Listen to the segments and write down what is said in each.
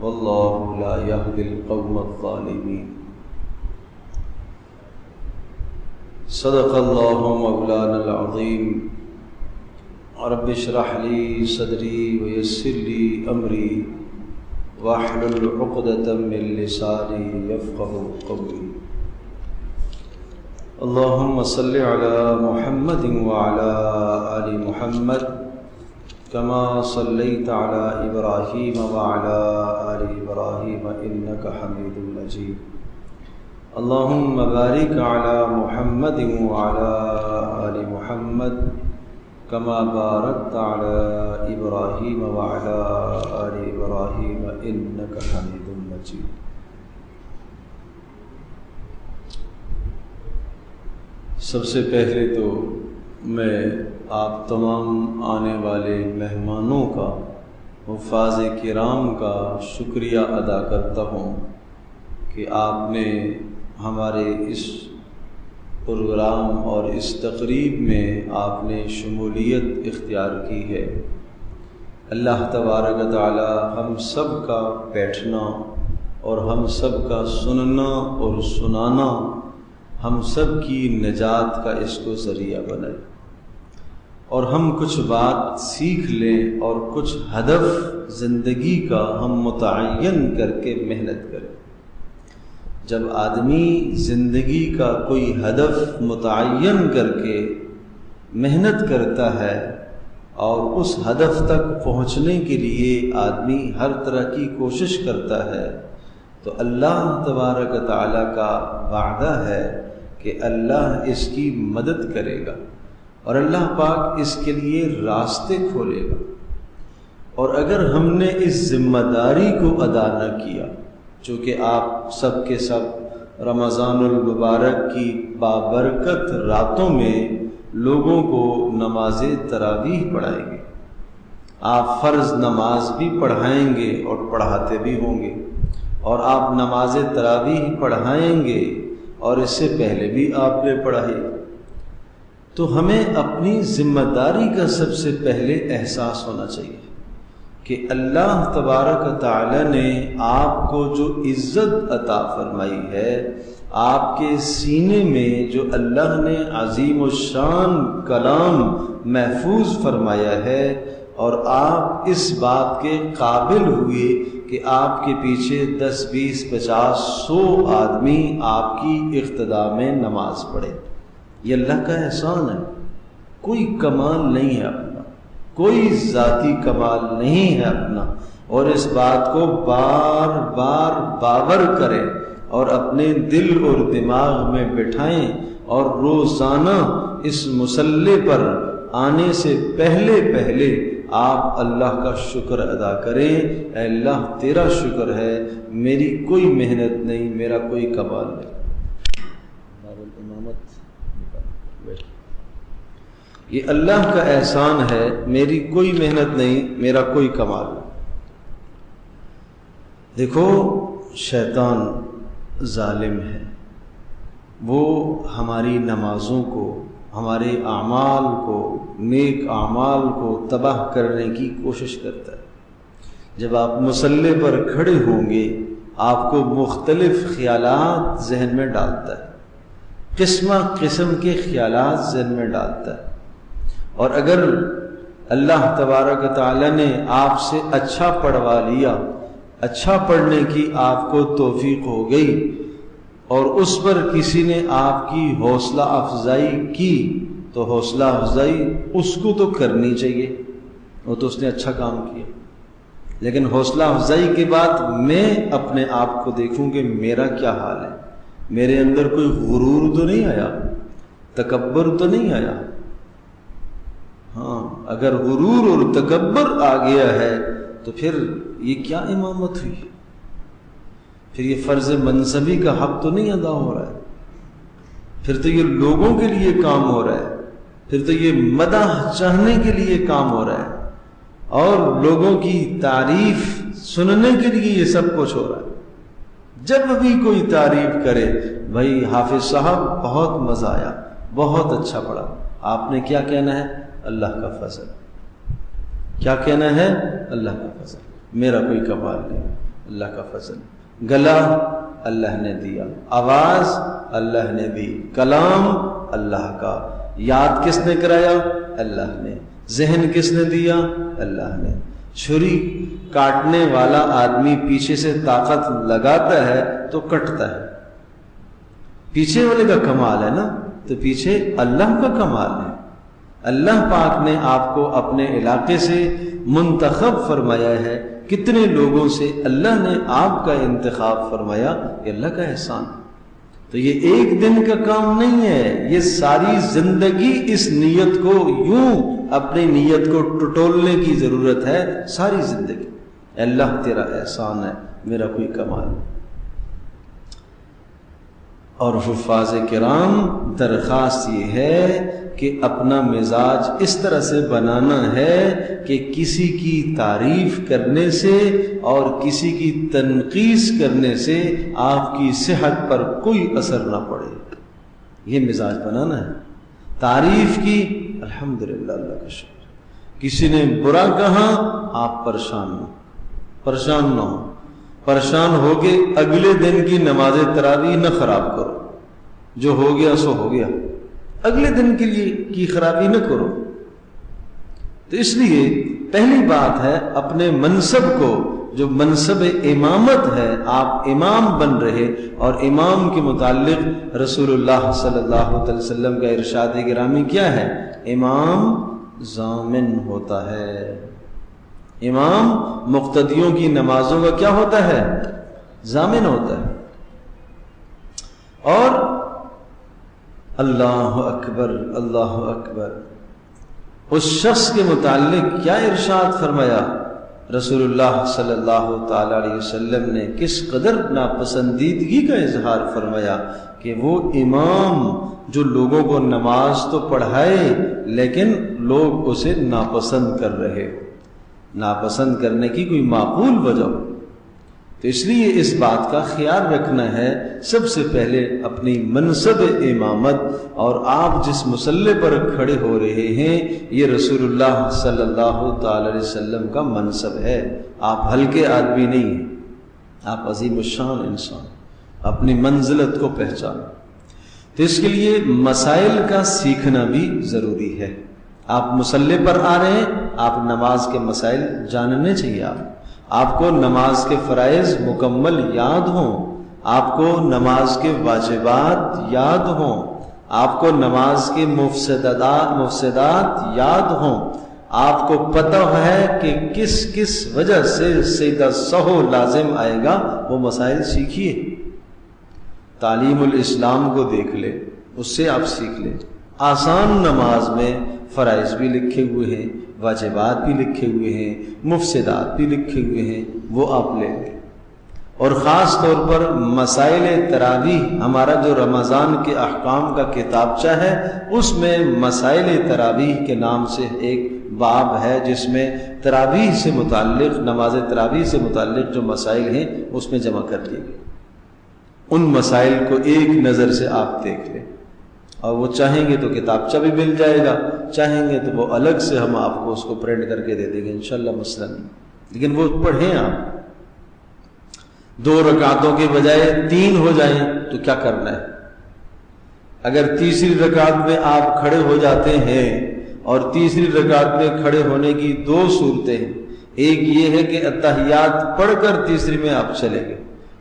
واللہ لا یہدی القوم الظالمین۔ صدق اللہ مولانا العظیم۔ رب اشرح لی صدری ویسر لی امری واحلل عقدۃ من لسانی یفقهوا قولی۔ اللہم صل علی محمد وعلی آل محمد کما صلیت علی ابراہیم وعلی آل ابراہیم انک حمید مجید۔ اللہم بارک علی محمد وعلی آل محمد کما بارکت علی ابراہیم وعلی آل ابراہیم انک حمید مجید۔ سب سے پہلے تو میں آپ تمام آنے والے مہمانوں کا، حفاظ کرام کا شکریہ ادا کرتا ہوں کہ آپ نے ہمارے اس پروگرام اور اس تقریب میں آپ نے شمولیت اختیار کی ہے۔ اللہ تبارک و تعالی ہم سب کا بیٹھنا اور ہم سب کا سننا اور سنانا، ہم سب کی نجات کا اس کو ذریعہ بنائے، اور ہم کچھ بات سیکھ لیں اور کچھ ہدف زندگی کا ہم متعین کر کے محنت کریں۔ جب آدمی زندگی کا کوئی ہدف متعین کر کے محنت کرتا ہے اور اس ہدف تک پہنچنے کے لیے آدمی ہر طرح کی کوشش کرتا ہے، تو اللہ تبارک و تعالیٰ کا وعدہ ہے کہ اللہ اس کی مدد کرے گا اور اللہ پاک اس کے لیے راستے کھولے گا۔ اور اگر ہم نے اس ذمہ داری کو ادا نہ کیا، چونکہ آپ سب کے سب رمضان المبارک کی بابرکت راتوں میں لوگوں کو نماز تراویح پڑھائیں گے، آپ فرض نماز بھی پڑھائیں گے اور پڑھاتے بھی ہوں گے، اور آپ نماز تراویح پڑھائیں گے اور اس سے پہلے بھی آپ نے پڑھائی، تو ہمیں اپنی ذمہ داری کا سب سے پہلے احساس ہونا چاہیے کہ اللہ تبارک و تعالی نے آپ کو جو عزت عطا فرمائی ہے، آپ کے سینے میں جو اللہ نے عظیم الشان کلام محفوظ فرمایا ہے، اور آپ اس بات کے قابل ہوئے کہ آپ کے پیچھے 10 20 50 100 آدمی آپ کی اقتداء میں نماز پڑھے، یہ اللہ کا احسان ہے۔ کوئی کمال نہیں ہے اپنا، کوئی ذاتی کمال نہیں ہے اپنا، اور اس بات کو بار بار باور کریں اور اپنے دل اور دماغ میں بٹھائیں، اور روزانہ اس مصلی پر آنے سے پہلے آپ اللہ کا شکر ادا کریں۔ اے اللہ تیرا شکر ہے، میری کوئی محنت نہیں، میرا کوئی کمال نہیں۔ یہ اللہ کا احسان ہے، میری کوئی محنت نہیں، میرا کوئی کمال نہیں۔ دیکھو شیطان ظالم ہے، وہ ہماری نمازوں کو، ہمارے اعمال کو، نیک اعمال کو تباہ کرنے کی کوشش کرتا ہے۔ جب آپ مصلی پر کھڑے ہوں گے، آپ کو مختلف خیالات ذہن میں ڈالتا ہے، قسم کے خیالات ذہن میں ڈالتا ہے، اور اگر اللہ تبارک و تعالی نے آپ سے اچھا پڑھوا لیا، اچھا پڑھنے کی آپ کو توفیق ہو گئی، اور اس پر کسی نے آپ کی حوصلہ افزائی کی، تو حوصلہ افزائی اس کو تو کرنی چاہیے، وہ تو اس نے اچھا کام کیا، لیکن حوصلہ افزائی کے بعد میں اپنے آپ کو دیکھوں کہ میرا کیا حال ہے، میرے اندر کوئی غرور تو نہیں آیا، تکبر تو نہیں آیا۔ ہاں، اگر غرور اور تکبر آ گیا ہے تو پھر یہ کیا امامت ہوئی، پھر یہ فرض منصبی کا حق تو نہیں ادا ہو رہا ہے، پھر تو یہ لوگوں کے لیے کام ہو رہا ہے، پھر تو یہ مدح چاہنے کے لیے کام ہو رہا ہے، اور لوگوں کی تعریف سننے کے لیے یہ سب کچھ ہو رہا ہے۔ جب بھی کوئی تعریف کرے، بھائی حافظ صاحب بہت مزہ آیا، بہت اچھا پڑھا، آپ نے کیا کہنا ہے؟ اللہ کا فضل۔ کیا کہنا ہے؟ اللہ کا فضل، میرا کوئی کمال نہیں، اللہ کا فضل. گلا اللہ نے دیا، آواز اللہ نے دی، کلام اللہ کا، یاد کس نے کرایا؟ اللہ نے. ذہن کس نے دیا؟ اللہ نے. چھری کاٹنے والا آدمی پیچھے سے طاقت لگاتا ہے تو کٹتا ہے، پیچھے والے کا کمال ہے نا، تو پیچھے اللہ کا کمال ہے. اللہ پاک نے آپ کو اپنے علاقے سے منتخب فرمایا ہے. کتنے لوگوں سے اللہ نے آپ کا انتخاب فرمایا، یہ اللہ کا احسان. تو یہ ایک دن کا کام نہیں ہے، یہ ساری زندگی اس نیت کو یوں اپنی نیت کو ٹٹولنے کی ضرورت ہے. ساری زندگی اللہ تیرا احسان ہے، میرا کوئی کمال نہیں. اور حفاظ کرام درخواست یہ ہے کہ اپنا مزاج اس طرح سے بنانا ہے کہ کسی کی تعریف کرنے سے اور کسی کی تنقیص کرنے سے آپ کی صحت پر کوئی اثر نہ پڑے. یہ مزاج بنانا ہے. تعریف کی الحمدللہ، اللہ کا شکر. کسی نے برا کہا آپ پریشان نہ ہو. پریشان ہو کے اگلے دن کی نماز تراویح نہ خراب کرو. جو ہو گیا سو ہو گیا، اگلے دن کے لیے کی خرابی نہ کرو. تو اس لیے پہلی بات ہے اپنے منصب کو، جو منصب امامت ہے، آپ امام بن رہے، اور امام کے متعلق رسول اللہ صلی اللہ علیہ وسلم کا ارشاد گرامی کیا ہے؟ امام ضامن ہوتا ہے. امام مقتدیوں کی نمازوں کا کیا ہوتا ہے؟ ضامن ہوتا ہے. اور اللہ اکبر، اللہ اکبر. اس شخص کے متعلق کیا ارشاد فرمایا رسول اللہ صلی اللہ تعالی علیہ وسلم نے؟ کس قدر ناپسندیدگی کا اظہار فرمایا کہ وہ امام جو لوگوں کو نماز تو پڑھائے لیکن لوگ اسے ناپسند کر رہے. ناپسند کرنے کی کوئی معقول وجہ ہو. تو اس لیے اس بات کا خیال رکھنا ہے سب سے پہلے اپنی منصب امامت، اور آپ جس مسلح پر کھڑے ہو رہے ہیں یہ رسول اللہ صلی اللہ تعالی علیہ وسلم کا منصب ہے. آپ ہلکے آدمی نہیں ہیں، آپ عظیم الشان انسان. اپنی منزلت کو پہچانیں. تو اس کے لیے مسائل کا سیکھنا بھی ضروری ہے. آپ مسلح پر آ رہے ہیں، آپ نماز کے مسائل جاننے چاہیے. آپ کو نماز کے فرائض مکمل یاد ہوں، آپ کو نماز کے واجبات یاد ہوں، آپ کو نماز کے مفسدات یاد ہوں، آپ کو پتہ ہے کہ کس کس وجہ سے سجدہ سہو لازم آئے گا. وہ مسائل سیکھیے. تعلیم الاسلام کو دیکھ لیں، اس سے آپ سیکھ لیں. آسان نماز میں فرائض بھی لکھے ہوئے ہیں، واجبات بھی لکھے ہوئے ہیں، مفسدات بھی لکھے ہوئے ہیں، وہ آپ لیں گے. اور خاص طور پر مسائل تراویح، ہمارا جو رمضان کے احکام کا کتابچہ ہے اس میں مسائل تراویح کے نام سے ایک باب ہے جس میں تراویح سے متعلق، نماز تراویح سے متعلق جو مسائل ہیں اس میں جمع کر لیے گئے. ان مسائل کو ایک نظر سے آپ دیکھ لیں، اور وہ چاہیں گے تو کتابچہ بھی مل جائے گا، چاہیں گے تو وہ الگ سے ہم آپ کو اس کو پرنٹ کر کے دے دیں گے انشاءاللہ، مسئلہ نہیں. لیکن وہ پڑھیں. آپ 2 رکعتوں کے بجائے 3 ہو جائیں تو کیا کرنا ہے؟ اگر تیسری رکعت میں آپ کھڑے ہو جاتے ہیں، اور تیسری رکعت میں کھڑے ہونے کی 2 صورتیں ہیں. ایک یہ ہے کہ اتحیات پڑھ کر تیسری میں آپ چلیں گے،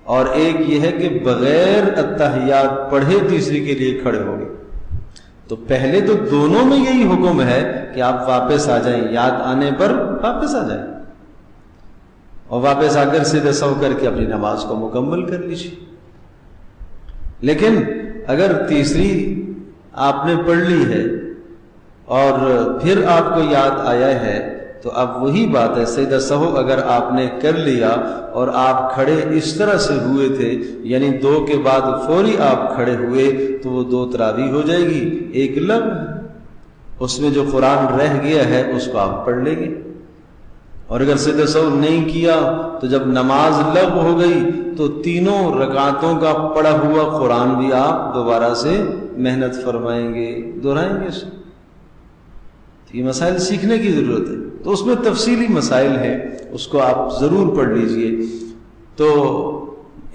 اور ایک یہ ہے کہ بغیر اتحیات پڑھے تیسری کے لیے کھڑے ہو گے. تو پہلے تو دونوں میں یہی حکم ہے کہ آپ واپس آ جائیں، یاد آنے پر واپس آ جائیں، اور واپس آ کر سیدھے سو کر کے اپنی نماز کو مکمل کر لیجیے. لیکن اگر تیسری آپ نے پڑھ لی ہے اور پھر آپ کو یاد آیا ہے تو اب وہی بات ہے، سجدہ سہو اگر آپ نے کر لیا اور آپ کھڑے اس طرح سے ہوئے تھے، یعنی 2 کے بعد فوری آپ کھڑے ہوئے تو وہ 2 تراویح ہو جائے گی. ایک لغو، اس میں جو قرآن رہ گیا ہے اس کو آپ پڑھ لیں گے. اور اگر سجدہ سہو نہیں کیا تو جب نماز لغو ہو گئی تو 3 رکعتوں کا پڑھا ہوا قرآن بھی آپ دوبارہ سے محنت فرمائیں گے، دہرائیں گے. یہ مسائل سیکھنے کی ضرورت ہے. تو اس میں تفصیلی مسائل ہیں، اس کو آپ ضرور پڑھ لیجئے. تو تو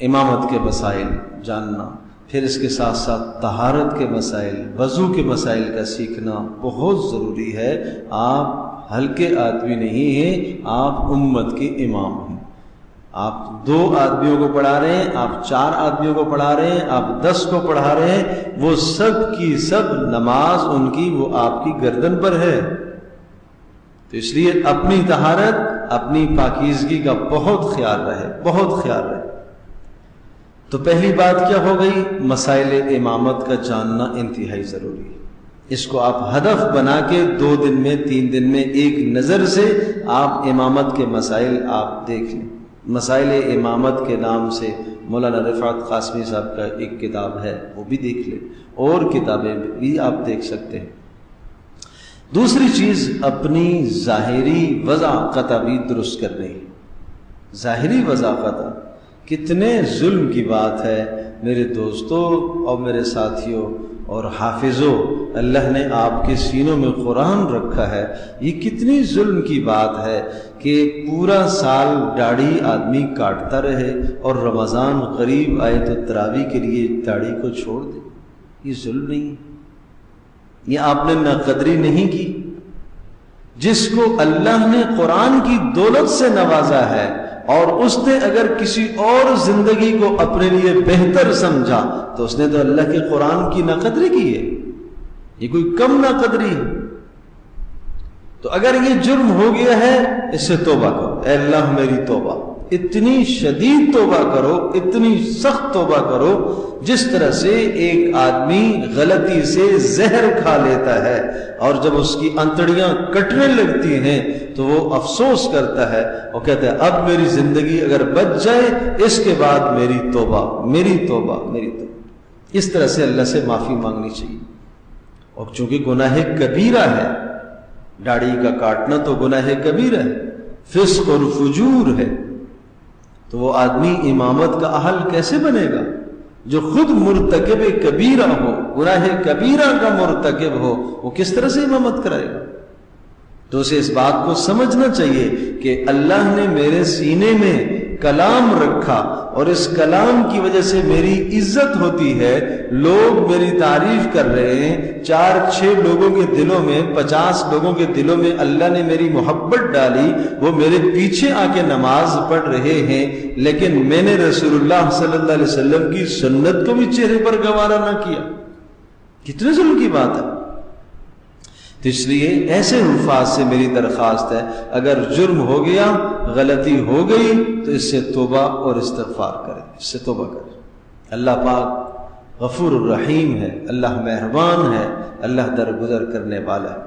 امامت کے مسائل جاننا، پھر اس کے ساتھ ساتھ طہارت کے مسائل، وضو کے مسائل کا سیکھنا بہت ضروری ہے۔ آپ ہلکے آدمی نہیں ہیں، آپ امت کے امام ہیں۔ آپ 2 آدمیوں کو پڑھا رہے ہیں، آپ 4 آدمیوں کو پڑھا رہے ہیں، آپ 10 کو پڑھا رہے ہیں، وہ سب کی سب نماز ان کی وہ آپ کی گردن پر ہے۔ تو اس لیے اپنی طہارت، اپنی پاکیزگی کا بہت خیال رہے، بہت خیال رہے۔ تو پہلی بات کیا ہو گئی؟ مسائل امامت کا جاننا انتہائی ضروری ہے۔ اس کو آپ ہدف بنا کے 2 دن میں 3 دن میں ایک نظر سے آپ امامت کے مسائل آپ دیکھ لیں۔ مسائل امامت کے نام سے مولانا رفعت قاسمی صاحب کا ایک کتاب ہے، وہ بھی دیکھ لیں، اور کتابیں بھی آپ دیکھ سکتے ہیں۔ دوسری چیز، اپنی ظاہری وضاحت بھی درست کرنی ہے۔ ظاہری وضاحت کتنے ظلم کی بات ہے میرے دوستوں اور میرے ساتھیوں اور حافظوں، اللہ نے آپ کے سینوں میں قرآن رکھا ہے، یہ کتنی ظلم کی بات ہے کہ پورا سال داڑھی آدمی کاٹتا رہے اور رمضان قریب آئے تو تراویح کے لیے داڑھی کو چھوڑ دے۔ یہ ظلم نہیں، یہ آپ نے ناقدری نہیں کی۔ جس کو اللہ نے قرآن کی دولت سے نوازا ہے اور اس نے اگر کسی اور زندگی کو اپنے لیے بہتر سمجھا تو اس نے تو اللہ کے قرآن کی ناقدری کی ہے، یہ کوئی کم ناقدری ہے۔ تو اگر یہ جرم ہو گیا ہے، اس سے توبہ کرو، اے اللہ میری توبہ، اتنی شدید توبہ کرو، اتنی سخت توبہ کرو، جس طرح سے ایک آدمی غلطی سے زہر کھا لیتا ہے اور جب اس کی انتڑیاں کٹنے لگتی ہیں تو وہ افسوس کرتا ہے اور کہتا ہے اب میری زندگی اگر بچ جائے اس کے بعد میری توبہ، میری توبہ، میری توبہ۔ اس طرح سے اللہ سے معافی مانگنی چاہیے۔ اور چونکہ گناہ کبیرہ ہے، داڑھی کا کاٹنا تو گناہ کبیرہ ہے، فسق اور فجور ہے، تو وہ آدمی امامت کا اہل کیسے بنے گا؟ جو خود مرتکب کبیرہ ہو، گناہ کبیرہ کا مرتکب ہو، وہ کس طرح سے امامت کرائے گا؟ تو اسے اس بات کو سمجھنا چاہیے کہ اللہ نے میرے سینے میں کلام رکھا اور اس کلام کی وجہ سے میری عزت ہوتی ہے، لوگ میری تعریف کر رہے ہیں، 4-6 لوگوں کے دلوں میں، 50 لوگوں کے دلوں میں اللہ نے میری محبت ڈالی، وہ میرے پیچھے آ کے نماز پڑھ رہے ہیں، لیکن میں نے رسول اللہ صلی اللہ علیہ وسلم کی سنت کو بھی چہرے پر گوارا نہ کیا۔ کتنے ظلم کی بات ہے۔ تو اس لیے ایسے الفاظ سے میری درخواست ہے، اگر جرم ہو گیا، غلطی ہو گئی تو اس سے توبہ اور استغفار کریں، اس سے توبہ کریں۔ اللہ پاک غفور الرحیم ہے، اللہ مہربان ہے، اللہ درگزر کرنے والا ہے۔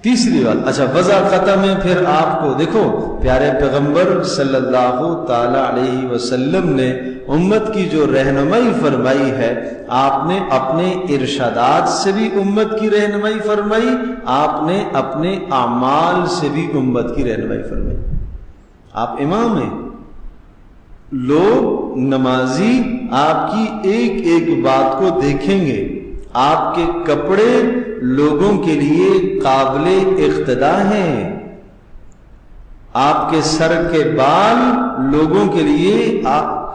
تیسری بات، اچھا وضاحت میں پھر آپ کو دیکھو، پیارے پیغمبر صلی اللہ تعالی علیہ وسلم نے امت کی جو رہنمائی فرمائی ہے، آپ نے اپنے ارشادات سے بھی امت کی رہنمائی فرمائی، آپ نے اپنے اعمال سے بھی امت کی رہنمائی فرمائی۔ آپ امام ہیں، لوگ نمازی آپ کی ایک ایک بات کو دیکھیں گے، آپ کے کپڑے لوگوں کے لیے قابل اقتداء ہیں، آپ کے سر کے بال لوگوں کے لیے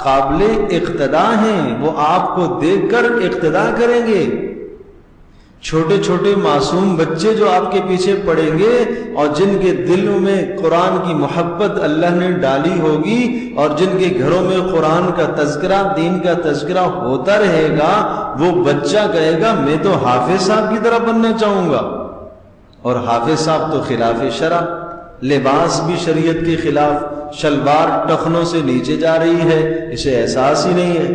قابل اقتداء ہیں، وہ آپ کو دیکھ کر اقتداء کریں گے۔ چھوٹے چھوٹے معصوم بچے جو آپ کے پیچھے پڑیں گے اور جن کے دلوں میں قرآن کی محبت اللہ نے ڈالی ہوگی اور جن کے گھروں میں قرآن کا تذکرہ، دین کا تذکرہ ہوتا رہے گا، وہ بچہ کہے گا میں تو حافظ صاحب کی طرح بننا چاہوں گا۔ اور حافظ صاحب تو خلاف شرع، لباس بھی شریعت کے خلاف، شلوار ٹخنوں سے نیچے جا رہی ہے، اسے احساس ہی نہیں ہے،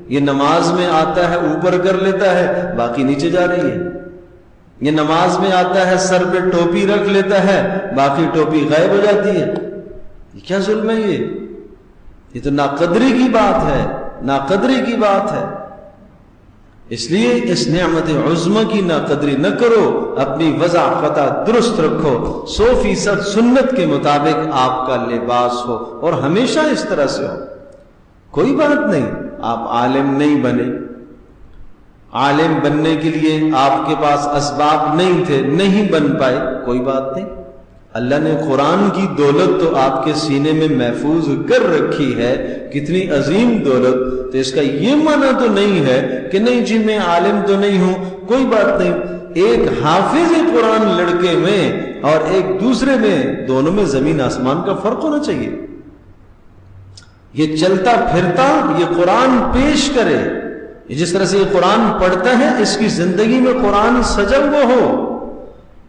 یہ نماز میں آتا ہے اوپر کر لیتا ہے، باقی نیچے جا رہی ہے، یہ نماز میں آتا ہے سر پہ ٹوپی رکھ لیتا ہے، باقی ٹوپی غائب ہو جاتی ہے۔ یہ کیا ظلم ہے؟ یہ تو ناقدری کی بات ہے، ناقدری کی بات ہے۔ اس لیے اس نعمت عظمی کی ناقدری نہ کرو، اپنی وضاحت درست رکھو، 100% سنت کے مطابق آپ کا لباس ہو اور ہمیشہ اس طرح سے ہو۔ کوئی بات نہیں، آپ عالم نہیں بنے، عالم بننے کے لیے آپ کے پاس اسباب نہیں تھے، نہیں بن پائے، کوئی بات نہیں، اللہ نے قرآن کی دولت تو آپ کے سینے میں محفوظ کر رکھی ہے، کتنی عظیم دولت، تو اس کا یہ معنی تو نہیں ہے کہ نہیں جی میں عالم تو نہیں ہوں، کوئی بات نہیں، ایک حافظ قرآن لڑکے میں اور ایک دوسرے میں، دونوں میں زمین آسمان کا فرق ہونا چاہیے۔ یہ چلتا پھرتا یہ قرآن پیش کرے، جس طرح سے یہ قرآن پڑھتا ہے اس کی زندگی میں قرآن سجا ہوا ہو،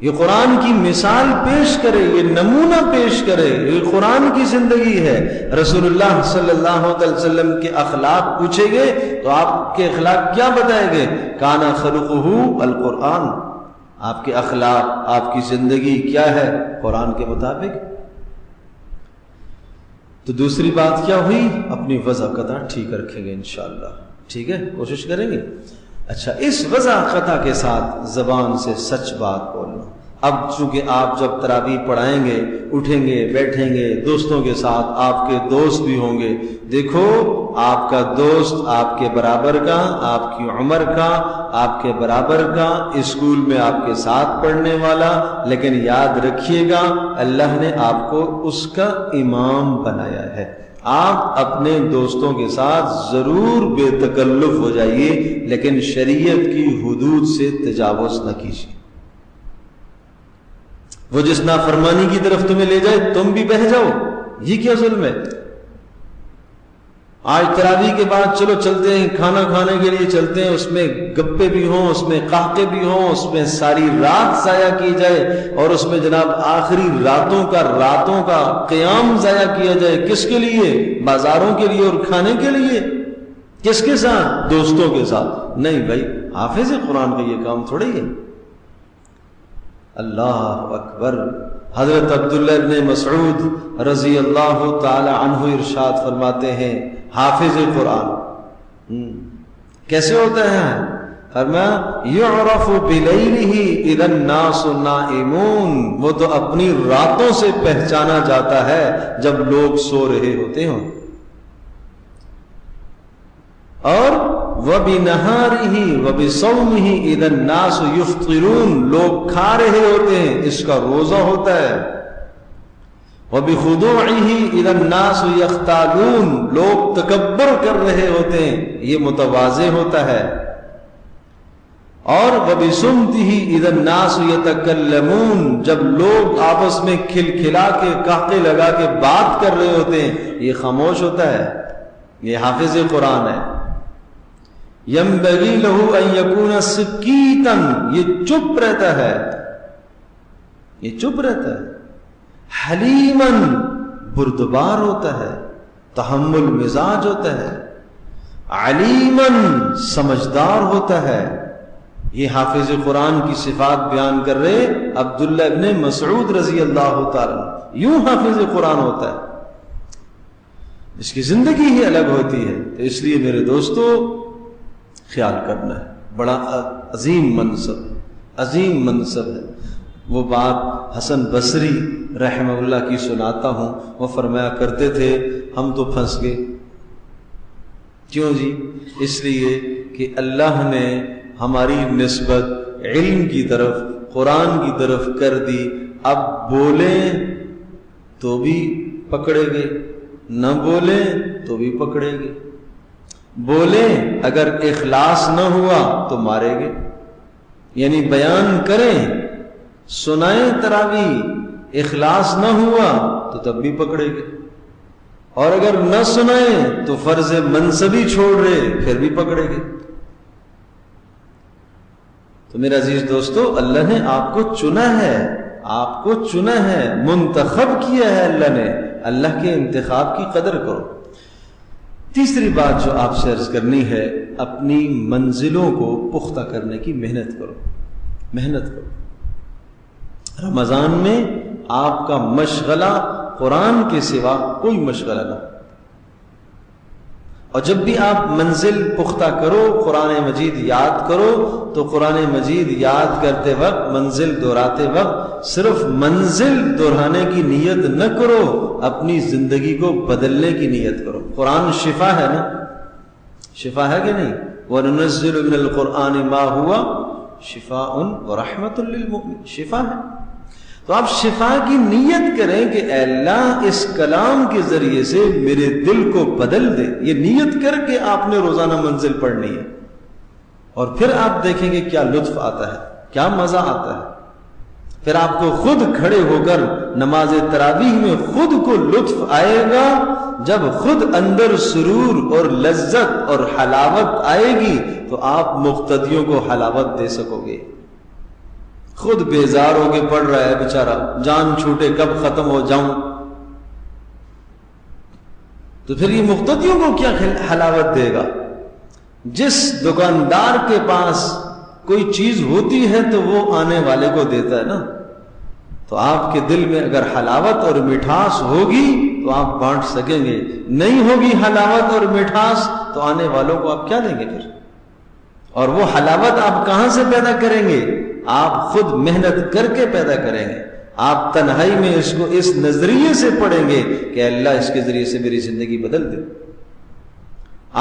یہ قرآن کی مثال پیش کرے، یہ نمونہ پیش کرے، یہ قرآن کی زندگی ہے۔ رسول اللہ صلی اللہ علیہ وسلم کے اخلاق پوچھیں گے تو آپ کے اخلاق کیا بتائیں گے؟ کانا خلقہ القرآن، آپ کے اخلاق، آپ کی زندگی کیا ہے؟ قرآن کے مطابق۔ تو دوسری بات کیا ہوئی؟ اپنی وضع قطع ٹھیک رکھیں گے انشاءاللہ، ٹھیک ہے، کوشش کریں گے۔ اچھا، اس وضع قطع کے ساتھ زبان سے سچ بات بولنا۔ اب چونکہ آپ جب تراویح پڑھائیں گے، اٹھیں گے، بیٹھیں گے، دوستوں کے ساتھ، آپ کے دوست بھی ہوں گے، دیکھو آپ کا دوست آپ کے برابر کا، آپ کی عمر کا، آپ کے برابر کا، اسکول میں آپ کے ساتھ پڑھنے والا، لیکن یاد رکھیے گا اللہ نے آپ کو اس کا امام بنایا ہے۔ آپ اپنے دوستوں کے ساتھ ضرور بے تکلف ہو جائیے، لیکن شریعت کی حدود سے تجاوز نہ کیجیے۔ وہ جس نافرمانی کی طرف تمہیں لے جائے تم بھی بہہ جاؤ، یہ کیا ظلم ہے؟ آج تراویح کے بعد چلو چلتے ہیں کھانا کھانے کے لیے، چلتے ہیں، اس میں گپے بھی ہوں، اس میں قہقے بھی ہوں، اس میں ساری رات ضائع کی جائے، اور اس میں جناب آخری راتوں کا قیام ضائع کیا جائے، کس کے لیے؟ بازاروں کے لیے اور کھانے کے لیے۔ کس کے ساتھ؟ دوستوں کے ساتھ۔ نہیں بھائی، حافظ قرآن کا یہ کام تھوڑی ہے۔ اللہ اکبر۔ حضرت عبداللہ ابن مسعود رضی اللہ تعالی عنہ ارشاد فرماتے ہیں، حافظ قرآن کیسے ہوتا ہے؟ فرمایا یعرف بلیلہ اذا الناس نائمون، وہ تو اپنی راتوں سے پہچانا جاتا ہے جب لوگ سو رہے ہوتے ہوں، اور وَبِنَهَارِهِ وَبِصَوْمِهِ إِذَا النَّاسُ يُفْطِرُونَ، لوگ کھا رہے ہوتے ہیں، اس کا روزہ ہوتا ہے۔ وَبِخُضُوعِهِ إِذَا النَّاسُ يَخْتَالُونَ، لوگ تکبر کر رہے ہوتے ہیں، یہ متواضع ہوتا ہے۔ اور وَبِصُمْتِهِ إِذَا النَّاسُ يَتَكَلَّمُونَ، جب لوگ آپس میں کھلکھلا کے قہقے لگا کے بات کر رہے ہوتے ہیں، یہ خاموش ہوتا ہے، یہ حافظ قرآن ہے۔ يَنبَغِي لَهُ أَن يَكُونَ سِكِيتًا، یہ چپ رہتا ہے، یہ چپ رہتا ہے۔ حلیماً، بردبار ہوتا ہے، تحمل مزاج ہوتا ہے۔ علیماً، سمجھدار ہوتا ہے۔ یہ حافظ قرآن کی صفات بیان کر رہے عبداللہ ابن مسعود رضی اللہ تعالی، یوں حافظ قرآن ہوتا ہے، اس کی زندگی ہی الگ ہوتی ہے۔ تو اس لیے میرے دوستو خیال کرنا ہے، بڑا عظیم منصب ہے۔ وہ بات حسن بصری رحمہ اللہ کی سناتا ہوں، وہ فرمایا کرتے تھے ہم تو پھنس گئے۔ کیوں جی؟ اس لیے کہ اللہ نے ہماری نسبت علم کی طرف، قرآن کی طرف کر دی، اب بولیں تو بھی پکڑے گے، نہ بولیں تو بھی پکڑے گے۔ بولیں اگر اخلاص نہ ہوا تو مارے گے، یعنی بیان کریں، سنائیں تراویح، اخلاص نہ ہوا تو تب بھی پکڑے گے، اور اگر نہ سنائیں تو فرض منصبی چھوڑ رہے پھر بھی پکڑے گے۔ تو میرے عزیز دوستو، اللہ نے آپ کو چنا ہے، آپ کو چنا ہے، منتخب کیا ہے اللہ نے۔ اللہ کے انتخاب کی قدر کرو۔ تیسری بات جو آپ سے عرض کرنی ہے، اپنی منزلوں کو پختہ کرنے کی محنت کرو۔ رمضان میں آپ کا مشغلہ قرآن کے سوا کوئی مشغلہ نہ ہو، اور جب بھی آپ منزل پختہ کرو، قرآن مجید یاد کرو، تو قرآن مجید یاد کرتے وقت، منزل دہراتے وقت صرف منزل دہرانے کی نیت نہ کرو، اپنی زندگی کو بدلنے کی نیت کرو۔ قرآن شفا ہے نا، شفا ہے کہ نہیں؟ وَنُنَزِّلُ مِنَ الْقُرْآنِ مَا هُوَ شِفَاءٌ وَرَحْمَةٌ لِّلْمُؤْمِنِينَ، شفا ہے۔ تو آپ شفا کی نیت کریں کہ اے اللہ اس کلام کے ذریعے سے میرے دل کو بدل دے. یہ نیت کر کے آپ نے روزانہ منزل پڑھنی ہے، اور پھر آپ دیکھیں گے کیا لطف آتا ہے، کیا مزہ آتا ہے. پھر آپ کو خود کھڑے ہو کر نماز تراویح میں خود کو لطف آئے گا. جب خود اندر سرور اور لذت اور حلاوت آئے گی تو آپ مقتدیوں کو حلاوت دے سکو گے. خود بیزار ہو کے پڑھ رہا ہے بیچارہ، جان چھوٹے کب ختم ہو جاؤں، تو پھر یہ مقتدیوں کو کیا حلاوت دے گا. جس دکاندار کے پاس کوئی چیز ہوتی ہے تو وہ آنے والے کو دیتا ہے نا. تو آپ کے دل میں اگر حلاوت اور مٹھاس ہوگی تو آپ بانٹ سکیں گے. نہیں ہوگی حلاوت اور مٹھاس تو آنے والوں کو آپ کیا دیں گے پھر؟ اور وہ حلاوت آپ کہاں سے پیدا کریں گے؟ آپ خود محنت کر کے پیدا کریں گے. آپ تنہائی میں اس کو اس نظریے سے پڑھیں گے کہ اللہ اس کے ذریعے سے میری زندگی بدل دے.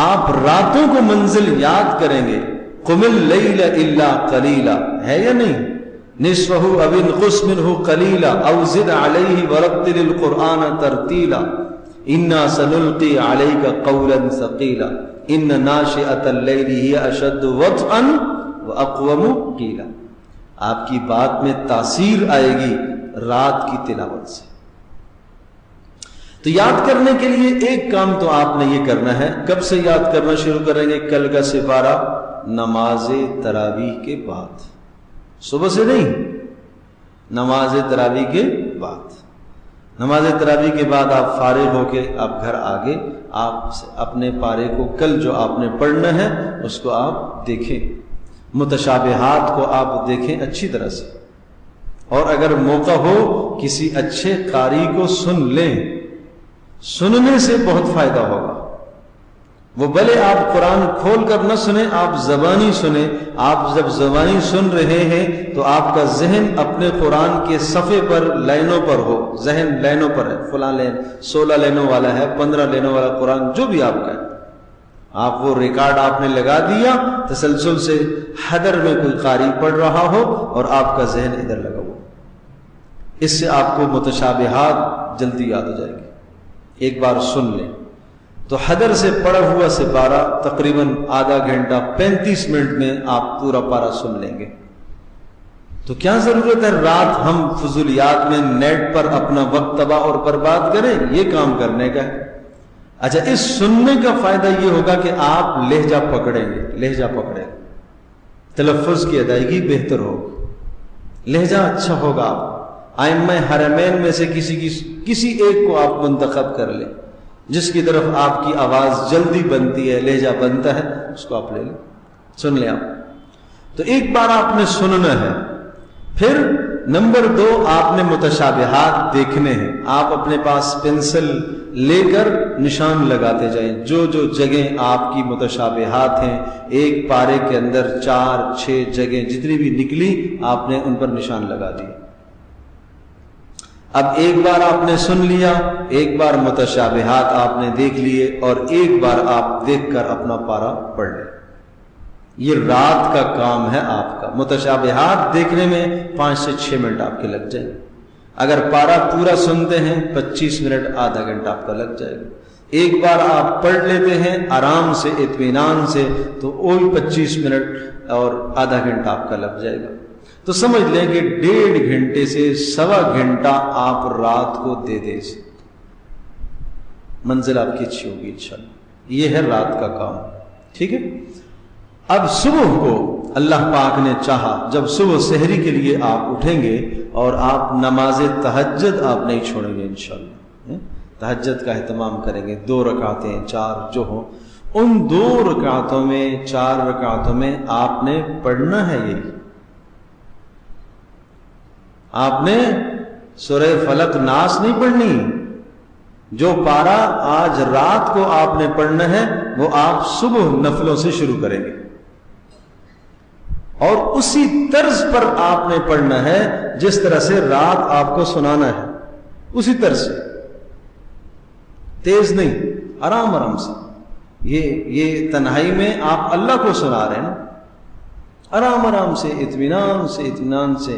آپ راتوں کو منزل یاد کریں گے. قم اللیل الا قلیلا ہے یا نہیں؟ نصفہ او انقص منہ قلیلا او زد علیہ ورتل القرآن ترتیلا انا سنلقی علیک قولا ثقیلا ان ناشئۃ اللیل ہی اشد وطئا واقوم قیلا. آپ کی بات میں تاثیر آئے گی رات کی تلاوت سے. تو یاد کرنے کے لیے ایک کام تو آپ نے یہ کرنا ہے. کب سے یاد کرنا شروع کریں گے؟ کل کا سپارہ نماز تراویح کے بعد، صبح سے نہیں، نماز تراویح کے بعد. نماز تراویح کے بعد آپ فارغ ہو کے آپ گھر آگے آپ اپنے پارے کو کل جو آپ نے پڑھنا ہے اس کو آپ دیکھیں، متشابہات کو آپ دیکھیں اچھی طرح سے. اور اگر موقع ہو کسی اچھے قاری کو سن لیں. سننے سے بہت فائدہ ہوگا. وہ بھلے آپ قرآن کھول کر نہ سنیں، آپ زبانی سنیں. آپ جب زبانی سن رہے ہیں تو آپ کا ذہن اپنے قرآن کے صفحے پر لائنوں پر ہو. ذہن لائنوں پر ہے، فلاں لائن 16 لائنوں والا ہے، 15 لائنوں والا قرآن جو بھی آپ کا ہے. آپ وہ ریکارڈ آپ نے لگا دیا تسلسل سے. حدر میں کوئی قاری پڑھ رہا ہو اور آپ کا ذہن ادھر لگا ہو، اس سے آپ کو متشابہات جلدی یاد ہو جائے گی. ایک بار سن لیں تو حدر سے پڑھا ہوا سپارہ تقریباً آدھا گھنٹہ 35 منٹ میں آپ پورا پارہ سن لیں گے. تو کیا ضرورت ہے رات ہم فضولیات میں نیٹ پر اپنا وقت تباہ اور برباد کریں؟ یہ کام کرنے کا ہے. اچھا، اس سننے کا فائدہ یہ ہوگا کہ آپ لہجہ پکڑیں گے. لہجہ پکڑیں، تلفظ کی ادائیگی بہتر ہوگی، لہجہ اچھا ہوگا. آپ ائمہ حرمین میں سے کسی ایک کو آپ منتخب کر لیں جس کی طرف آپ کی آواز جلدی بنتی ہے، لہجہ بنتا ہے، اس کو آپ لے لیں، سن لیں آپ. تو ایک بار آپ نے سننا ہے. پھر نمبر 2، آپ نے متشابہات دیکھنے ہیں. آپ اپنے پاس پنسل لے کر نشان لگاتے جائیں. جو جو جگہیں آپ کی متشابہات ہیں، ایک پارے کے اندر 4-6 جگہیں جتنی بھی نکلی آپ نے ان پر نشان لگا دی. اب ایک بار آپ نے سن لیا، ایک بار متشابہات آپ نے دیکھ لیے، اور ایک بار آپ دیکھ کر اپنا پارا پڑھ لیں. یہ رات کا کام ہے آپ کا. متشابہات دیکھنے میں 5 سے 6 منٹ آپ کے لگ جائیں گے. اگر پارا پورا سنتے ہیں 25 منٹ، آدھا گھنٹہ آپ کا لگ جائے گا. ایک بار آپ پڑھ لیتے ہیں آرام سے، اطمینان سے، تو وہی 25 منٹ اور آدھا گھنٹہ آپ کا لگ جائے گا. تو سمجھ لیں کہ 1.5 گھنٹے سے 1.25 گھنٹہ آپ رات کو دے دیں. منزل آپ کی اچھی ہوگی انشاءاللہ. یہ ہے رات کا کام. ٹھیک ہے. اب صبح کو اللہ پاک نے چاہا، جب صبح سحری کے لیے آپ اٹھیں گے اور آپ نماز تہجد آپ نہیں چھوڑیں گے انشاءاللہ. تہجد کا اہتمام کریں گے. 2 رکعتیں 4 جو ہوں، ان 2 رکعتوں میں 4 رکعتوں میں آپ نے پڑھنا ہے. یہی آپ نے سورہ فلق ناس نہیں پڑھنی. جو پارا آج رات کو آپ نے پڑھنا ہے وہ آپ صبح نفلوں سے شروع کریں گے، اور اسی طرز پر آپ نے پڑھنا ہے جس طرح سے رات آپ کو سنانا ہے. اسی طرز سے، تیز نہیں، آرام آرام سے. یہ تنہائی میں آپ اللہ کو سنا رہے ہیں نا، آرام آرام سے، اطمینان سے.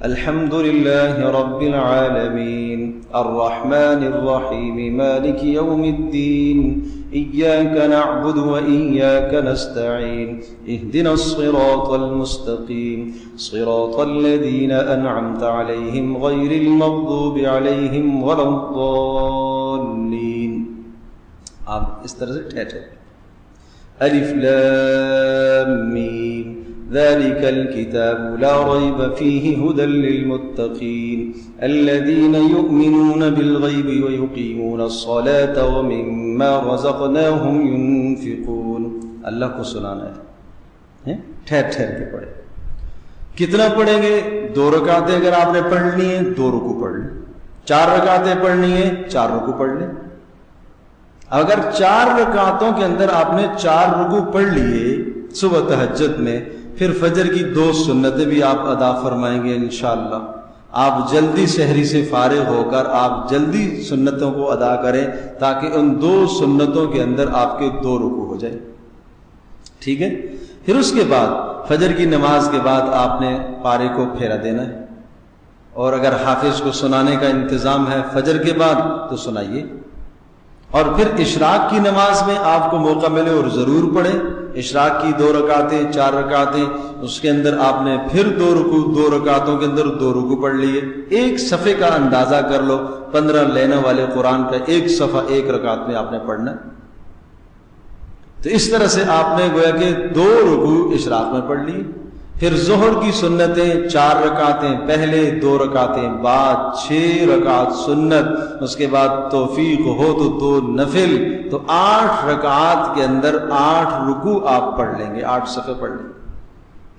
الحمد لله رب العالمين الرحمن الرحيم مالك يوم الدين إياك نعبد وإياك نستعين اهدنا الصراط المستقيم صراط الذين أنعمت عليهم غير المغضوب عليهم ولا الضالين. آپ اس طرح سے ٹھہرے. الف لام میم ذلك الكتاب لا ريب فيه هدى للمتقين الذين يؤمنون بالغيب ويقيمون الصلاة ومما رزقناهم ينفقون. اللہ کو سنانا ہے, ٹھہر ٹھہر کے پڑھے. کتنا پڑھیں گے؟ 2 رکعتیں اگر آپ نے پڑھنی ہے 2 رکوع پڑھ لیں. 4 رکعتیں پڑھنی ہے 4 رکوع پڑھ لیں. اگر 4 رکعتوں کے اندر آپ نے 4 رکوع پڑھ لیے صبح تہجد میں, پھر فجر کی 2 سنتیں بھی آپ ادا فرمائیں گے انشاءاللہ. آپ جلدی سحری سے فارغ ہو کر آپ جلدی سنتوں کو ادا کریں تاکہ ان 2 سنتوں کے اندر آپ کے 2 رکوع ہو جائیں. ٹھیک ہے. پھر اس کے بعد فجر کی نماز کے بعد آپ نے پارے کو پھیرا دینا ہے, اور اگر حافظ کو سنانے کا انتظام ہے فجر کے بعد تو سنائیے. اور پھر اشراق کی نماز میں آپ کو موقع ملے اور ضرور پڑھیں. اشراق کی 2 رکعتیں 4 رکعتیں, اس کے اندر آپ نے پھر 2 رکوع 2 رکعتوں کے اندر 2 رکوع پڑھ لیے. ایک صفحے کا اندازہ کر لو, 15 لینا والے قرآن کا ایک صفحہ 1 رکعت میں آپ نے پڑھنا. تو اس طرح سے آپ نے گویا کہ 2 رکوع اشراق میں پڑھ لی. پھر ظہر کی سنتیں 4 رکعتیں پہلے, 2 رکعتیں بعد, 6 رکعت سنت, اس کے بعد توفیق ہو تو 2 نفل, تو 8 رکعات کے اندر 8 رکوع آپ پڑھ لیں گے, 8 صفحے پڑھ لیں گے.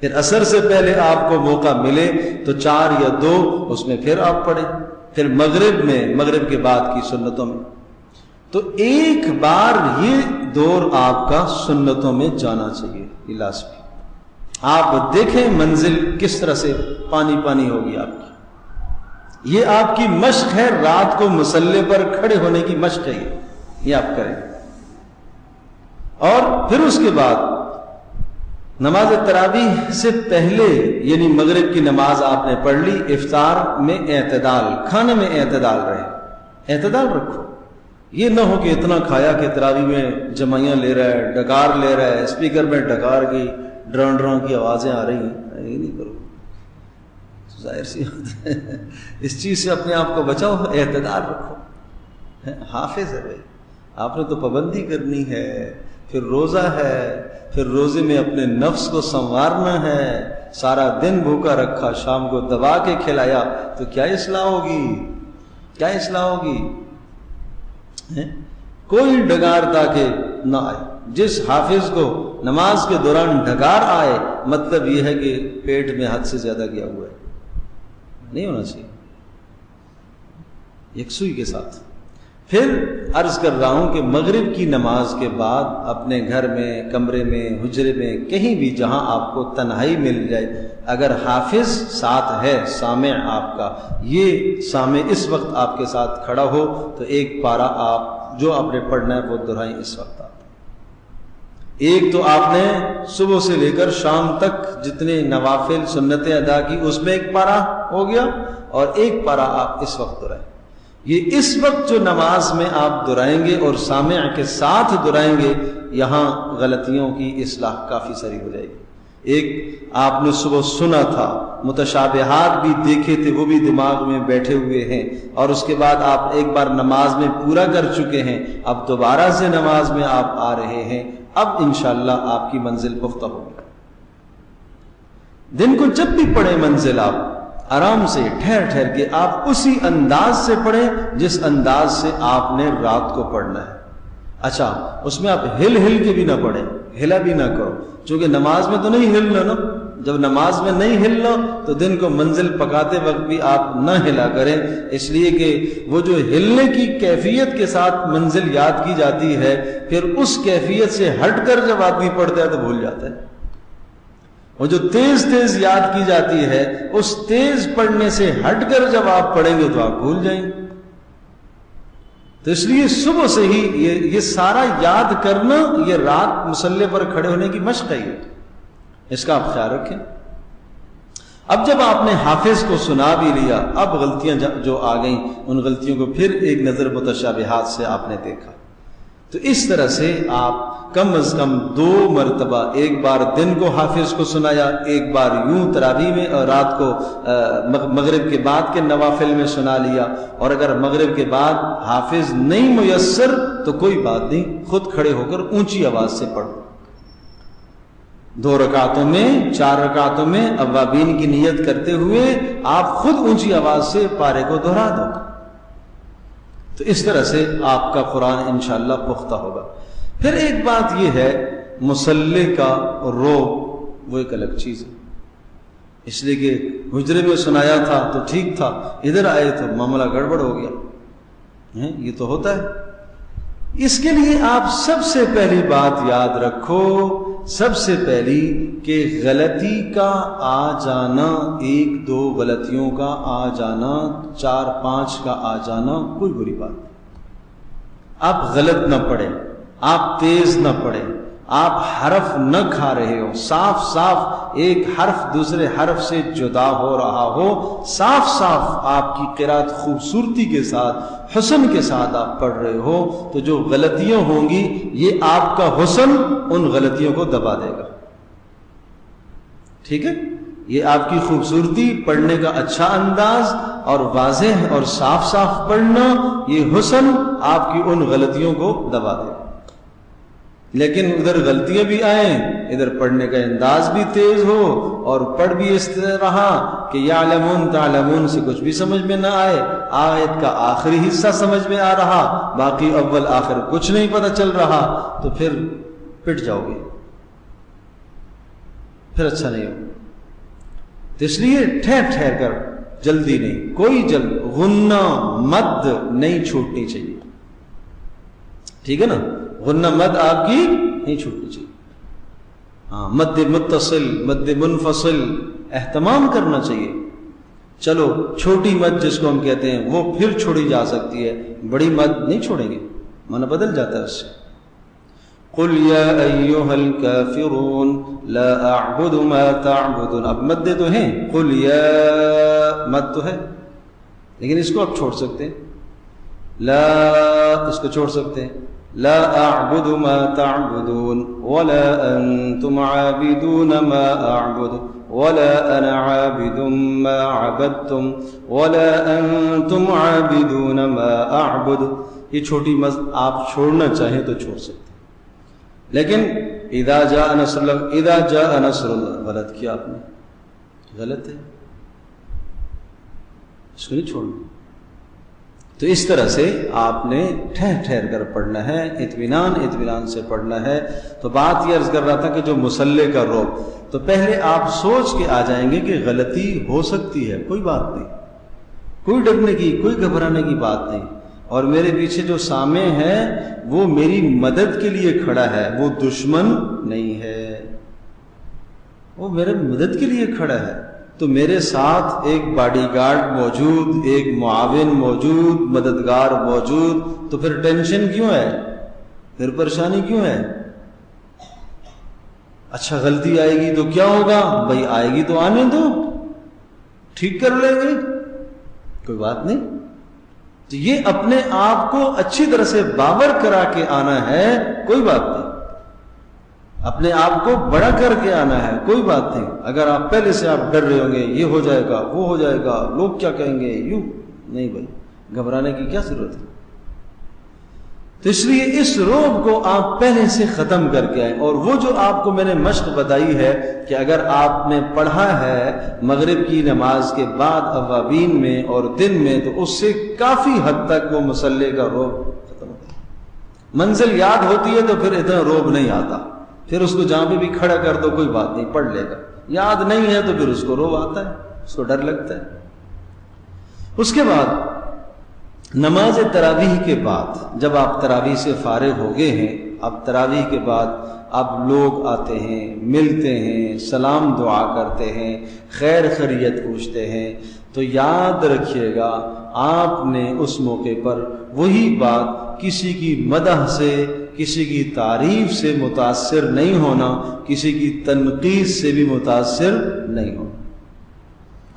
پھر عصر سے پہلے آپ کو موقع ملے تو 4 یا 2 اس میں پھر آپ پڑھیں. پھر مغرب میں, مغرب کے بعد کی سنتوں میں. تو ایک بار یہ دور آپ کا سنتوں میں جانا چاہیے. الاس بھی آپ دیکھیں منزل کس طرح سے پانی پانی ہوگی آپ کی. یہ آپ کی مشق ہے, رات کو مصلی پر کھڑے ہونے کی مشق ہے, یہ آپ کریں. اور پھر اس کے بعد نماز تراویح سے پہلے یعنی مغرب کی نماز آپ نے پڑھ لی. افطار میں اعتدال, کھانے میں اعتدال رہے, اعتدال رکھو. یہ نہ ہو کہ اتنا کھایا کہ تراویح میں جمعیاں لے رہا ہے, ڈکار لے رہا ہے, اسپیکر میں ڈکار کی ڈرون ڈرون کی آوازیں آ رہی ہیں. یہ نہیں کرو, ظاہر سی بات ہے. اس چیز سے اپنے آپ کو بچاؤ, اعتدال رکھو. حافظ ہے بھائی, آپ نے تو پابندی کرنی ہے. پھر روزہ ہے, پھر روزے میں اپنے نفس کو سنوارنا ہے. سارا دن بھوکا رکھا, شام کو دبا کے کھلایا, تو کیا اصلاح ہوگی, کیا اصلاح ہوگی؟ کوئی ڈگار تاکہ نہ آئے. جس حافظ کو نماز کے دوران ڈگار آئے مطلب یہ ہے کہ پیٹ میں حد سے زیادہ گیا ہوا ہے, نہیں ہونا چاہیے. یکسوئی کے ساتھ. پھر عرض کر رہا ہوں کہ مغرب کی نماز کے بعد اپنے گھر میں, کمرے میں, حجرے میں, کہیں بھی جہاں آپ کو تنہائی مل جائے, اگر حافظ ساتھ ہے, سامع آپ کا, یہ سامع اس وقت آپ کے ساتھ کھڑا ہو تو ایک پارہ آپ جو آپ نے پڑھنا ہے وہ دہرائیں اس وقت. آپ ایک تو آپ نے صبح سے لے کر شام تک جتنے نوافل سنتیں ادا کی اس میں ایک پارہ ہو گیا, اور ایک پارہ آپ اس وقت دہرائیں. یہ اس وقت جو نماز میں آپ دہرائیں گے اور سامع کے ساتھ دہرائیں گے, یہاں غلطیوں کی اصلاح کافی ساری ہو جائے گی. ایک آپ نے صبح سنا تھا, متشابہات بھی دیکھے تھے, وہ بھی دماغ میں بیٹھے ہوئے ہیں, اور اس کے بعد آپ ایک بار نماز میں پورا کر چکے ہیں, اب دوبارہ سے نماز میں آپ آ رہے ہیں. اب انشاءاللہ آپ کی منزل پختہ ہوگی. دن کو جب بھی پڑھیں منزل آپ آرام سے ٹھہر ٹھہر کے آپ اسی انداز سے پڑھیں جس انداز سے آپ نے رات کو پڑھنا ہے. اچھا, اس میں آپ ہل ہل کے بھی نہ پڑھیں, ہلا بھی نہ کرو, چونکہ نماز میں تو نہیں ہلنا نا. جب نماز میں نہیں ہلنا تو دن کو منزل پکاتے وقت بھی آپ نہ ہلا کریں, اس لیے کہ وہ جو ہلنے کی کیفیت کے ساتھ منزل یاد کی جاتی ہے, پھر اس کیفیت سے ہٹ کر جب آدمی پڑھتا ہے تو بھول جاتا ہے. وہ جو تیز تیز یاد کی جاتی ہے, اس تیز پڑھنے سے ہٹ کر جب آپ پڑھیں گے تو آپ بھول جائیں گے. تو اس لیے صبح سے ہی یہ سارا یاد کرنا, یہ رات مصلی پر کھڑے ہونے کی مشق ہے, اس کا آپ خیال رکھیں. اب جب آپ نے حافظ کو سنا بھی لیا، اب غلطیاں جو آ گئیں ان غلطیوں کو پھر ایک نظر متشابہات سے آپ نے دیکھا. تو اس طرح سے آپ کم از کم 2 مرتبہ، ایک بار دن کو حافظ کو سنایا، ایک بار یوں تراویح میں، اور رات کو مغرب کے بعد کے نوافل میں سنا لیا. اور اگر مغرب کے بعد حافظ نہیں میسر تو کوئی بات نہیں، خود کھڑے ہو کر اونچی آواز سے پڑھو. 2 رکعتوں میں، 4 رکعتوں میں اوابین کی نیت کرتے ہوئے آپ خود اونچی آواز سے پارے کو دہرا دو. تو اس طرح سے آپ کا قرآن انشاءاللہ پختہ ہوگا. پھر ایک بات یہ ہے، مصلی کا روب وہ ایک الگ چیز ہے. اس لیے کہ حجرے میں سنایا تھا تو ٹھیک تھا، ادھر آئے تو معاملہ گڑبڑ ہو گیا. یہ تو ہوتا ہے. اس کے لیے آپ سب سے پہلی بات یاد رکھو، سب سے پہلی کہ غلطی کا آ جانا، 1-2 غلطیوں کا آ جانا، 4-5 کا آ جانا کوئی بری بات نہیں. آپ غلط نہ پڑھیں، آپ تیز نہ پڑھیں، آپ حرف نہ کھا رہے ہو، صاف صاف ایک حرف دوسرے حرف سے جدا ہو رہا ہو، صاف صاف آپ کی قرات خوبصورتی کے ساتھ، حسن کے ساتھ آپ پڑھ رہے ہو، تو جو غلطیاں ہوں گی یہ آپ کا حسن ان غلطیوں کو دبا دے گا. ٹھیک ہے؟ یہ آپ کی خوبصورتی، پڑھنے کا اچھا انداز اور واضح اور صاف صاف پڑھنا، یہ حسن آپ کی ان غلطیوں کو دبا دے گا. لیکن ادھر غلطیاں بھی آئیں، ادھر پڑھنے کا انداز بھی تیز ہو، اور پڑھ بھی اس طرح رہا کہ یعلمون تعلمون سے کچھ بھی سمجھ میں نہ آئے، آیت کا آخری حصہ سمجھ میں آ رہا، باقی اول آخر کچھ نہیں پتہ چل رہا، تو پھر پٹ جاؤ گے، پھر اچھا نہیں ہو. تو اس لیے ٹھہر کر، جلدی نہیں، کوئی غنہ مد نہیں چھوٹنی چاہیے. ٹھیک ہے نا؟ غنہ مد آپ کی نہیں چھوٹنی چاہیے. ہاں، مد متصل، مد منفصل اہتمام کرنا چاہیے. چلو چھوٹی مد جس کو ہم کہتے ہیں وہ پھر چھوڑی جا سکتی ہے، بڑی مد نہیں چھوڑیں گے، معنی بدل جاتا ہے اس سے. قل یا ایھا الکافرون لا اعبد ما تعبدون. اب مد تو ہیں، قل یا مد تو ہے، لیکن اس کو آپ چھوڑ سکتے ہیں، لا اس کو چھوڑ سکتے ہیں. لا اعبد ما تعبدون ولا انتم عابدون ما اعبد ولا انا عابد ما عبدتم ولا انتم عابدون ما اعبد. یہ چھوٹی مد آپ چھوڑنا چاہیں تو چھوڑ سکتے ہیں، لیکن اذا جاء نصر اللہ غلط کیا آپ نے، غلط ہے، اس کو نہیں چھوڑنا. تو اس طرح سے آپ نے ٹھہر کر پڑھنا ہے، اطمینان سے پڑھنا ہے. تو بات یہ عرض کر رہا تھا کہ جو مصلی کا روب، تو پہلے آپ سوچ کے آ جائیں گے کہ غلطی ہو سکتی ہے، کوئی بات نہیں، کوئی ڈرنے کی، کوئی گھبرانے کی بات نہیں. اور میرے پیچھے جو سامع ہے وہ میری مدد کے لیے کھڑا ہے، وہ دشمن نہیں ہے، وہ میرے مدد کے لیے کھڑا ہے. تو میرے ساتھ ایک باڈی گارڈ موجود، ایک معاون موجود، مددگار موجود، تو پھر ٹینشن کیوں ہے، پھر پریشانی کیوں ہے؟ اچھا غلطی آئے گی تو کیا ہوگا بھائی، آئے گی تو آنے دو، ٹھیک کر لیں گے، کوئی بات نہیں. تو یہ اپنے آپ کو اچھی طرح سے باور کرا کے آنا ہے، کوئی بات نہیں. اپنے آپ کو بڑا کر کے آنا ہے، کوئی بات نہیں. اگر آپ پہلے سے آپ ڈر رہے ہوں گے یہ ہو جائے گا، وہ ہو جائے گا، لوگ کیا کہیں گے، یوں نہیں بھائی، گھبرانے کی کیا ضرورت ہے. تو اس لیے اس روب کو آپ پہلے سے ختم کر کے آئیں. اور وہ جو آپ کو میں نے مشق بتائی ہے کہ اگر آپ نے پڑھا ہے مغرب کی نماز کے بعد اوابین میں اور دن میں، تو اس سے کافی حد تک وہ مصلی کا روب ختم ہوتا ہے. منزل یاد ہوتی ہے تو پھر اتنا روب نہیں آتا، پھر اس کو جہاں پہ بھی کھڑا کر دو کوئی بات نہیں، پڑھ لے گا. یاد نہیں ہے تو پھر اس کو روب آتا ہے، اس کو ڈر لگتا ہے. اس کے بعد نماز تراویح کے بعد جب آپ تراویح سے فارغ ہو گئے ہیں، اب تراویح کے بعد اب لوگ آتے ہیں، ملتے ہیں، سلام دعا کرتے ہیں، خیر خیریت پوچھتے ہیں. تو یاد رکھیے گا آپ نے اس موقع پر وہی بات، کسی کی مدح سے، کسی کی تعریف سے متاثر نہیں ہونا، کسی کی تنقید سے بھی متاثر نہیں ہونا.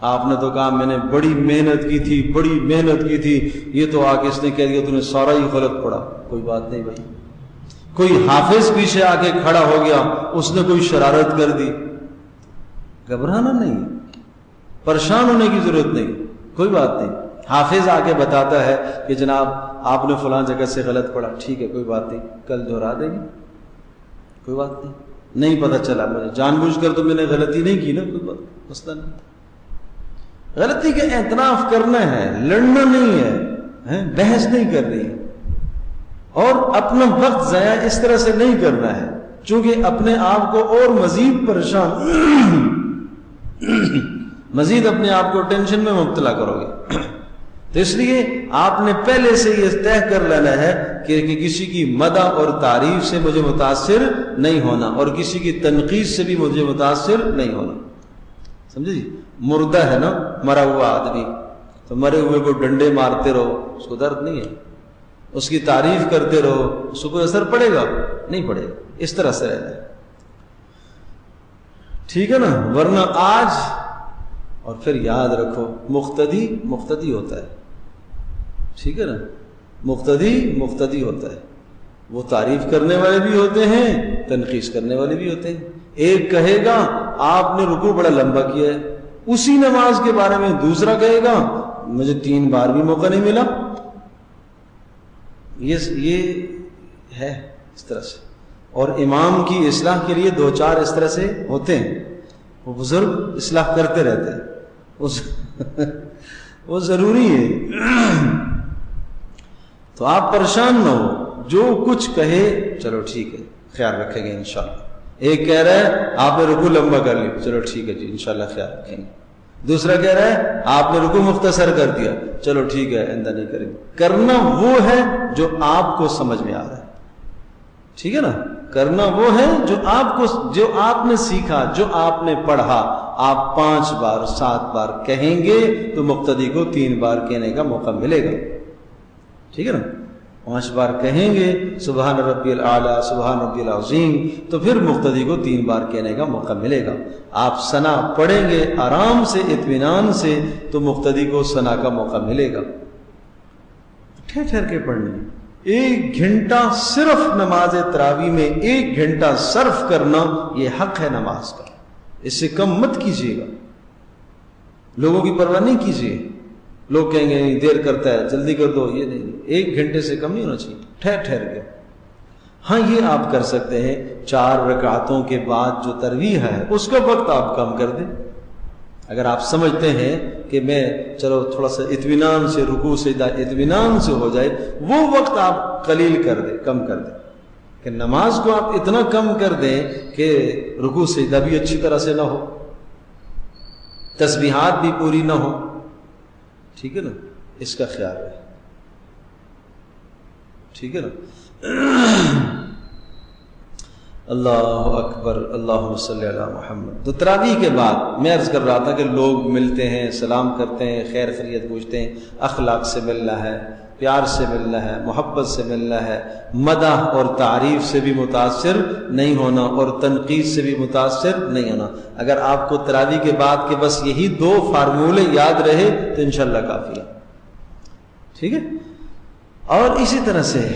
آپ نے تو کہا میں نے بڑی محنت کی تھی، بڑی محنت کی تھی، یہ تو آ کے اس نے کہہ دیا تو نے سارا ہی غلط پڑھا۔ کوئی بات نہیں بھائی، کوئی حافظ پیچھے آ کے کھڑا ہو گیا، اس نے کوئی شرارت کر دی، گھبرانا نہیں، پریشان ہونے کی ضرورت نہیں، کوئی بات نہیں۔ حافظ آ کے بتاتا ہے کہ جناب آپ نے فلاں جگہ سے غلط پڑھا، ٹھیک ہے کوئی بات نہیں، کل دہرا دیں گے، کوئی بات نہیں پتہ چلا مجھے، جان بوجھ کر تو میں نے غلطی نہیں کی نا، کوئی بات مسئلہ نہیں۔ غلطی کا اعتراف کرنا ہے، لڑنا نہیں ہے، بحث نہیں کرنی ہے، اور اپنا وقت ضائع اس طرح سے نہیں کرنا ہے، چونکہ اپنے آپ کو اور مزید پریشان مزید اپنے آپ کو ٹینشن میں مبتلا کرو گے۔ تو اس لیے آپ نے پہلے سے یہ طے کر لینا ہے کہ کسی کی مدح اور تعریف سے مجھے متاثر نہیں ہونا، اور کسی کی تنقید سے بھی مجھے متاثر نہیں ہونا، سمجھے جی؟ مردہ ہے نا، مرا ہوا آدمی، تو مرے ہوئے کو ڈنڈے مارتے رہو، اس کو درد نہیں ہے، اس کی تعریف کرتے رہو، اس کو اثر پڑے گا؟ نہیں پڑے گا۔ اس طرح سے رہنا ہے، ٹھیک ہے نا؟ ورنہ آج اور پھر یاد رکھو، مقتدی مقتدی ہوتا ہے، ٹھیک ہے نا؟ مقتدی مقتدی ہوتا ہے، وہ تعریف کرنے والے بھی ہوتے ہیں، تنقید کرنے والے بھی ہوتے ہیں۔ ایک کہے گا آپ نے رکوع بڑا لمبا کیا ہے، اسی نماز کے بارے میں دوسرا کہے گا مجھے 3 بار بھی موقع نہیں ملا۔ یہ ہے اس طرح سے، اور امام کی اصلاح کے لیے 2-4 اس طرح سے ہوتے ہیں، وہ بزرگ اصلاح کرتے رہتے ہیں، وہ ضروری ہے۔ تو آپ پریشان نہ ہو، جو کچھ کہے چلو ٹھیک ہے خیال رکھیں گے انشاءاللہ۔ ایک کہہ رہا ہے آپ نے رکوع لمبا کر لی، چلو ٹھیک ہے جی انشاءاللہ خیال رکھیں گے۔ دوسرا کہہ رہا ہے آپ نے رکوع مختصر کر دیا، چلو ٹھیک ہے آئندہ نہیں کریں گے۔ کرنا وہ ہے جو آپ کو سمجھ میں آ رہا ہے، ٹھیک ہے نا؟ کرنا وہ ہے جو آپ نے سیکھا، جو آپ نے پڑھا۔ آپ 5 بار 7 بار کہیں گے تو مقتدی کو 3 بار کہنے کا موقع ملے گا، ٹھیک ہے نا؟ 5 بار کہیں گے سبحان ربی الاعلیٰ سبحان ربی العظیم، تو پھر مقتدی کو 3 بار کہنے کا موقع ملے گا۔ آپ ثنا پڑھیں گے آرام سے اطمینان سے تو مقتدی کو ثنا کا موقع ملے گا۔ ٹھہر ٹھہر کے پڑھنے، 1 گھنٹہ صرف نماز تراویح میں 1 گھنٹہ صرف کرنا یہ حق ہے نماز کا، اس سے کم مت کیجیے گا، لوگوں کی پرواہ نہیں کیجیے۔ لوگ کہیں گے نہیں دیر کرتا ہے جلدی کر دو، یہ نہیں، 1 گھنٹے سے کم نہیں ہونا چاہیے، ٹھہر ٹھہر کے۔ ہاں یہ آپ کر سکتے ہیں 4 رکعتوں کے بعد جو تراویح ہے اس کا وقت آپ کم کر دیں، اگر آپ سمجھتے ہیں کہ میں چلو تھوڑا سا اطمینان سے رکوع سجدہ اطمینان سے ہو جائے، وہ وقت آپ قلیل کر دیں، کم کر دیں، کہ نماز کو آپ اتنا کم کر دیں کہ رکوع سجدہ بھی اچھی طرح سے نہ ہو، تسبیحات بھی پوری نہ ہو، ٹھیک ہے نا؟ اس کا خیال ہے، ٹھیک ہے نا؟ اللہ اکبر، اللہم صلی علی محمد۔ تو تراویح کے بعد میں عرض کر رہا تھا کہ لوگ ملتے ہیں، سلام کرتے ہیں، خیر خیریت پوچھتے ہیں، اخلاق سے ملنا ہے، پیار سے ملنا ہے، محبت سے ملنا ہے، مدح اور تعریف سے بھی متاثر نہیں ہونا اور تنقید سے بھی متاثر نہیں ہونا۔ اگر آپ کو تراویح کے بعد کے بس یہی 2 فارمولے یاد رہے تو انشاءاللہ کافی ہے، ٹھیک ہے؟ اور اسی طرح سے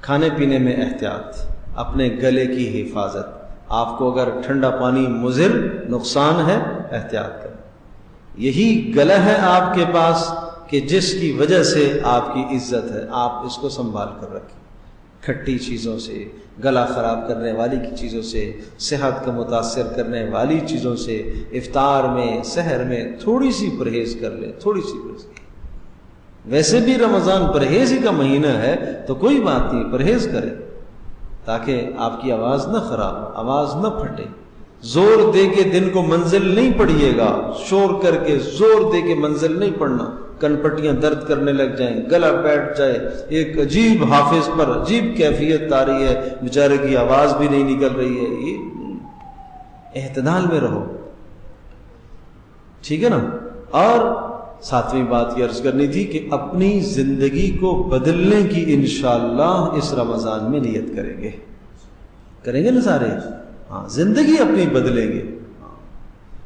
کھانے پینے میں احتیاط، اپنے گلے کی حفاظت۔ آپ کو اگر ٹھنڈا پانی مضر نقصان ہے احتیاط کریں، یہی گلا ہے آپ کے پاس کہ جس کی وجہ سے آپ کی عزت ہے، آپ اس کو سنبھال کر رکھیں۔ کھٹی چیزوں سے، گلا خراب کرنے والی کی چیزوں سے، صحت کو متاثر کرنے والی چیزوں سے، افطار میں سحر میں تھوڑی سی پرہیز کر لیں، تھوڑی سی پرہیز۔ ویسے بھی رمضان پرہیز ہی کا مہینہ ہے تو کوئی بات نہیں، پرہیز کریں تاکہ آپ کی آواز نہ خراب، آواز نہ پھٹے۔ زور دے کے دن کو منزل نہیں پڑھیے گا، شور کر کے زور دے کے منزل نہیں پڑھنا، کن پٹیاں درد کرنے لگ جائیں، گلا بیٹھ جائے، ایک عجیب حافظ پر عجیب کیفیت آ رہی ہے، بیچارے کی آواز بھی نہیں نکل رہی ہے۔ یہ اعتدال میں رہو، ٹھیک ہے نا؟ اور 7ویں بات یہ عرض کرنی تھی کہ اپنی زندگی کو بدلنے کی انشاءاللہ اس رمضان میں نیت کریں گے نا سارے؟ ہاں، زندگی اپنی بدلیں گے،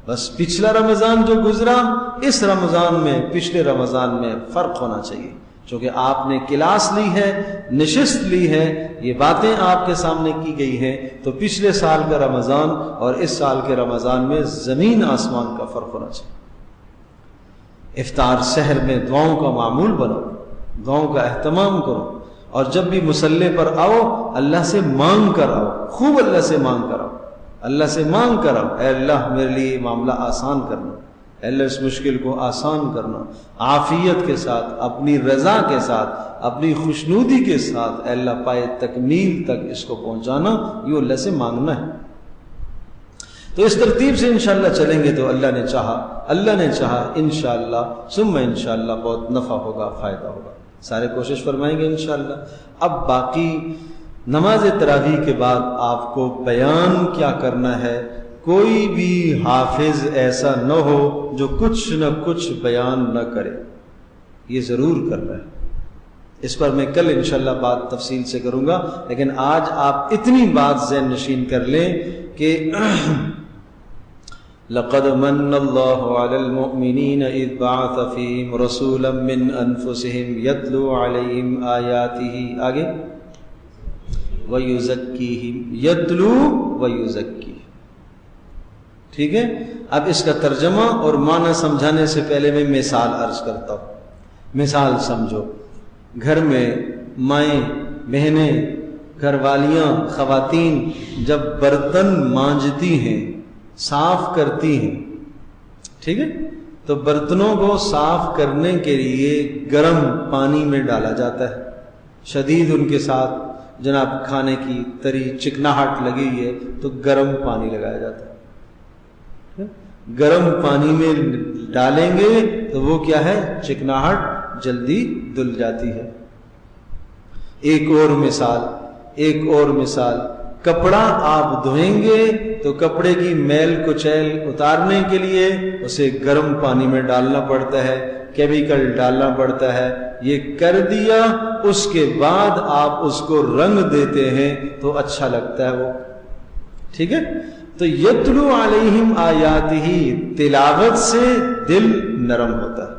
بس پچھلا رمضان جو گزرا، اس رمضان میں پچھلے رمضان میں فرق ہونا چاہیے، چونکہ آپ نے کلاس لی ہے، نشست لی ہے، یہ باتیں آپ کے سامنے کی گئی ہیں، تو پچھلے سال کا رمضان اور اس سال کے رمضان میں زمین آسمان کا فرق ہونا چاہیے۔ افطار سحر میں دعاؤں کا معمول بنو، دعاؤں کا اہتمام کرو، اور جب بھی مصلی پر آؤ اللہ سے مانگ کر آؤ، خوب اللہ سے مانگ کر آؤ، اللہ سے مانگ کر آؤ، اے اللہ میرے لیے معاملہ آسان کرنا، اے اللہ اس مشکل کو آسان کرنا، عافیت کے ساتھ، اپنی رضا کے ساتھ، اپنی خوشنودی کے ساتھ، اے اللہ پائے تکمیل تک اس کو پہنچانا، یہ اللہ سے مانگنا ہے۔ تو اس ترتیب سے انشاءاللہ چلیں گے تو اللہ نے چاہا انشاءاللہ ثم انشاءاللہ بہت نفع ہوگا، فائدہ ہوگا، سارے کوشش فرمائیں گے انشاءاللہ۔ اب باقی نماز تراویح کے بعد آپ کو بیان کیا کرنا ہے، کوئی بھی حافظ ایسا نہ ہو جو کچھ نہ کچھ بیان نہ کرے، یہ ضرور کرنا ہے۔ اس پر میں کل انشاءاللہ بات تفصیل سے کروں گا، لیکن آج آپ اتنی بات ذہن نشین کر لیں کہ لقد من اللہ علی المؤمنین اذ بعث فیہم رسولا من انفسہم یتلو علیہم آیاتہ، آگے وَيُزَكِّيهِمْ، یتلو وَيُزَكِّيهِمْ، ٹھیک ہے۔ اب اس کا ترجمہ اور معنی سمجھانے سے پہلے میں مثال عرض کرتا ہوں۔ مثال سمجھو، گھر میں مائیں بہنیں، گھر والیاں، خواتین جب برتن مانجتی ہیں، صاف کرتی ہیں، ٹھیک ہے، تو برتنوں کو صاف کرنے کے لیے گرم پانی میں ڈالا جاتا ہے، شدید ان کے ساتھ جناب کھانے کی تری چکناہٹ لگی ہے تو گرم پانی لگایا جاتا ہے، گرم پانی میں ڈالیں گے تو وہ کیا ہے، چکناہٹ جلدی دل جاتی ہے۔ ایک اور مثال، کپڑا آپ دھوئیں گے تو کپڑے کی میل کچیل اتارنے کے لیے اسے گرم پانی میں ڈالنا پڑتا ہے، کیمیکل ڈالنا پڑتا ہے، یہ کر دیا، اس کے بعد آپ اس کو رنگ دیتے ہیں تو اچھا لگتا ہے وہ، ٹھیک ہے۔ تو یتلو علیہم آیاتہ، تلاوت سے دل نرم ہوتا ہے،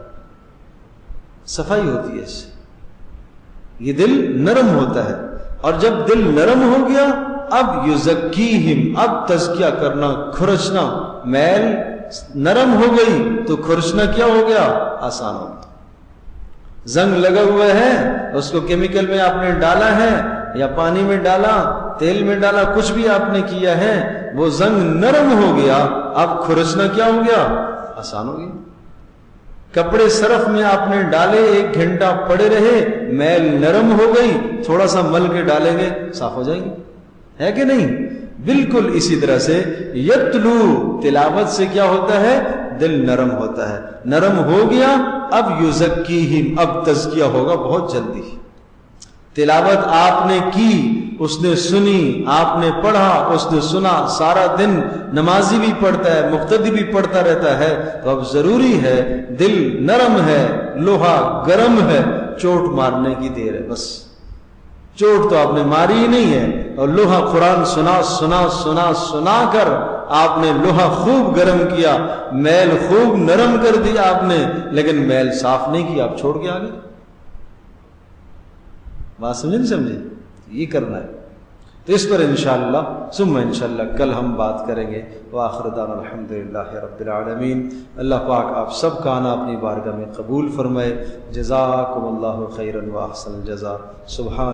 صفائی ہوتی ہے اس سے، یہ دل نرم ہوتا ہے، اور جب دل نرم ہو گیا اب یزکیہم، اب تزکیہ کرنا، کھرچنا، میل نرم ہو گئی تو کھرچنا کیا ہو گیا، آسان ہو گیا۔ زنگ لگا ہوا ہے، اس کو کیمیکل میں آپ نے ڈالا ہے یا پانی میں ڈالا، تیل میں ڈالا، کچھ بھی آپ نے کیا ہے، وہ زنگ نرم ہو گیا، اب کھرچنا کیا ہو گیا، آسان ہو گیا۔ کپڑے صرف میں آپ نے ڈالے، 1 گھنٹہ پڑے رہے، میل نرم ہو گئی، تھوڑا سا مل کے ڈالیں گے صاف ہو جائیں گے، ہے کہ نہیں؟ بالکل اسی طرح سے یتلو، تلاوت سے کیا ہوتا ہے، دل نرم ہوتا ہے، نرم ہو گیا، اب یزکیہم، اب تزکیہ ہوگا بہت جلدی۔ تلاوت آپ نے کی، اس نے سنی، آپ نے پڑھا، اس نے سنا، سارا دن نمازی بھی پڑھتا ہے، مقتدی بھی پڑھتا رہتا ہے، تو اب ضروری ہے، دل نرم ہے، لوہا گرم ہے، چوٹ مارنے کی دیر ہے، بس چوٹ تو آپ نے ماری ہی نہیں ہے، اور لوہا قرآن سنا کر آپ نے لوہا خوب گرم کیا، میل خوب نرم کر دیا آپ نے، لیکن میل صاف نہیں کی، آپ چھوڑ کے آگے۔ بات سمجھے نہیں سمجھے؟ یہ کرنا ہے۔ تو اس پر انشاءاللہ ثم انشاءاللہ کل ہم بات کریں گے۔ وآخر دعوانا الحمدللہ رب العالمین۔ اللہ پاک آپ سب کا آنا اپنی بارگاہ میں قبول فرمائے۔ جزاکم اللہ خیرا واحسن الجزاء۔ سبحان